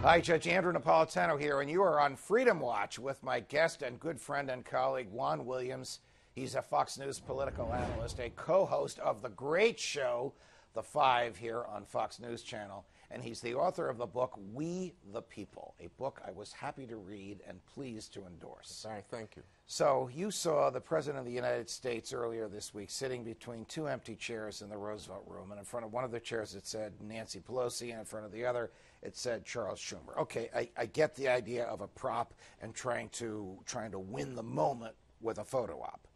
Hi, Judge Andrew Napolitano here, and you are on Freedom Watch with my guest and good friend and colleague, Juan Williams. He's a Fox News political analyst, a co-host of the great show, The Five, here on Fox News Channel, and he's the author of the book, We the People, a book I was happy to read and pleased to endorse. Sorry, thank you. So you saw the President of the United States earlier this week sitting between two empty chairs in the Roosevelt Room, and in front of one of the chairs it said Nancy Pelosi, and in front of the other it said Charles Schumer. Okay, I get the idea of a prop and trying to win the moment with a photo op.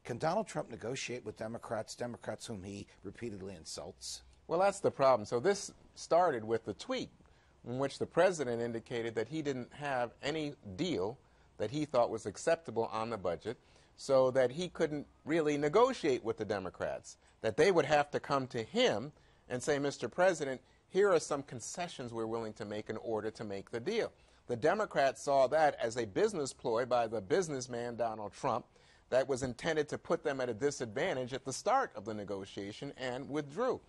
Can Donald Trump negotiate with Democrats whom he repeatedly insults? Well, that's the problem. So this started with the tweet in which the president indicated that he didn't have any deal that he thought was acceptable on the budget, so that he couldn't really negotiate with the Democrats, that they would have to come to him and say, Mr. President, here are some concessions we're willing to make in order to make the deal. The Democrats saw that as a business ploy by the businessman Donald Trump that was intended to put them at a disadvantage at the start of the negotiation and withdrew.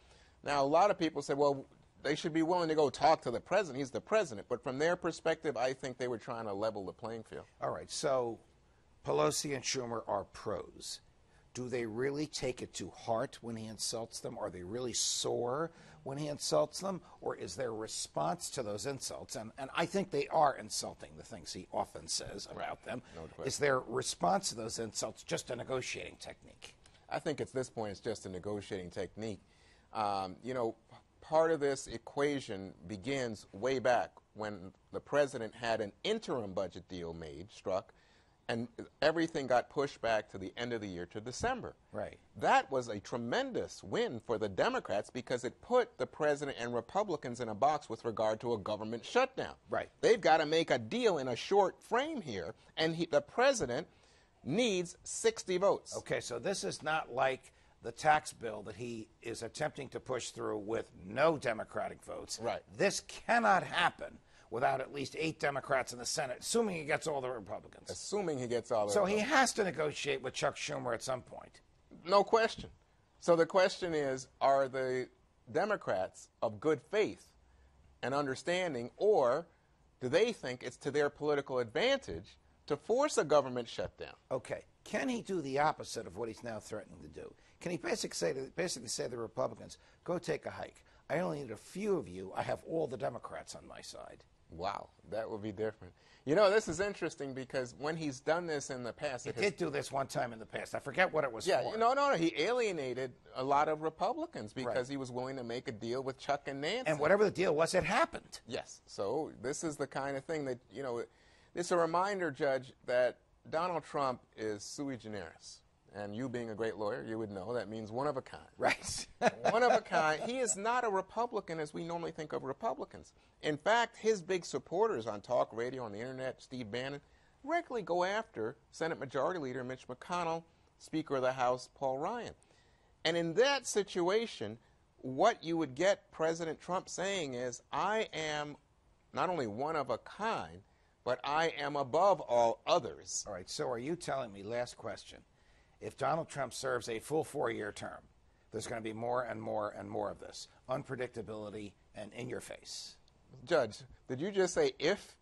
Now, a lot of people say, well, they should be willing to go talk to the president. He's the president. But from their perspective, I think they were trying to level the playing field. All right, so Pelosi and Schumer are pros. Do they really take it to heart when he insults them? Are they really sore when he insults them? Or is their response to those insults, and I think they are insulting the things he often says about them, is their response to those insults just a negotiating technique? I think at this point it's just a negotiating technique. You know, part of this equation begins way back when the president had an interim budget deal struck, and everything got pushed back to the end of the year to December. Right. That was a tremendous win for the Democrats because it put the president and Republicans in a box with regard to a government shutdown. Right. They've got to make a deal in a short frame here, and the president needs 60 votes. Okay, so this is not like the tax bill that he is attempting to push through with no Democratic votes. Right. This cannot happen without at least 8 Democrats in the Senate, assuming he gets all the Republicans. Assuming he gets all the So he has to negotiate with Chuck Schumer at some point. No question. So the question is, are the Democrats of good faith and understanding, or do they think it's to their political advantage to force a government shutdown? Okay. Can he do the opposite of what he's now threatening to do? Can he basically say to the Republicans, go take a hike. I only need a few of you. I have all the Democrats on my side. Wow, that would be different. You know, this is interesting because when he's done this in the past... He did do this one time in the past. I forget what it was for. Yeah, no. He alienated a lot of Republicans because he was willing to make a deal with Chuck and Nancy. And whatever the deal was, it happened. Yes. So this is the kind of thing that, you know, it's a reminder, Judge, that Donald Trump is sui generis. And you being a great lawyer, you would know that means one of a kind. Right. One of a kind. He is not a Republican as we normally think of Republicans. In fact, his big supporters on talk radio, on the internet, Steve Bannon, regularly go after Senate Majority Leader Mitch McConnell, Speaker of the House Paul Ryan. And in that situation, what you would get President Trump saying is, I am not only one of a kind, but I am above all others. All right, so are you telling me, last question, if Donald Trump serves a full 4-year term, there's going to be more and more and more of this unpredictability and in your face? Judge, did you just say if?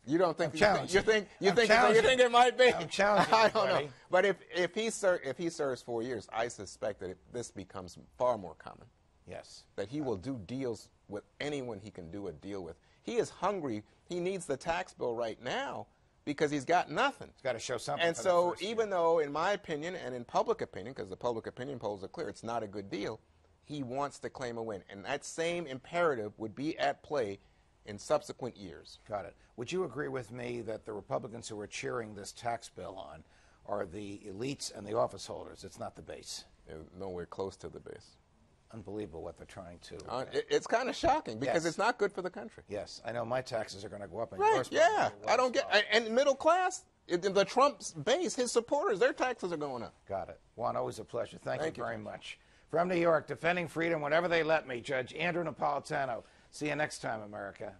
You don't think you think it might be? I'm challenging I don't know. But if he serves 4 years, I suspect that this becomes far more common. Yes. That he will do deals with anyone he can do a deal with. He is hungry. He needs the tax bill right now because he's got nothing. He's got to show something. And so even though, in my opinion, and in public opinion, because the public opinion polls are clear, it's not a good deal, he wants to claim a win. And that same imperative would be at play in subsequent years. Got it. Would you agree with me that the Republicans who are cheering this tax bill on are the elites and the office holders? It's not the base. They're nowhere close to the base. Unbelievable what they're trying to... it's kind of shocking because it's not good for the country. Yes. I know my taxes are going to go up. And right, yours yeah. I don't get... And middle class, the Trump's base, his supporters, their taxes are going up. Got it. Juan, always a pleasure. Thank you very much. From New York, defending freedom whenever they let me, Judge Andrew Napolitano. See you next time, America.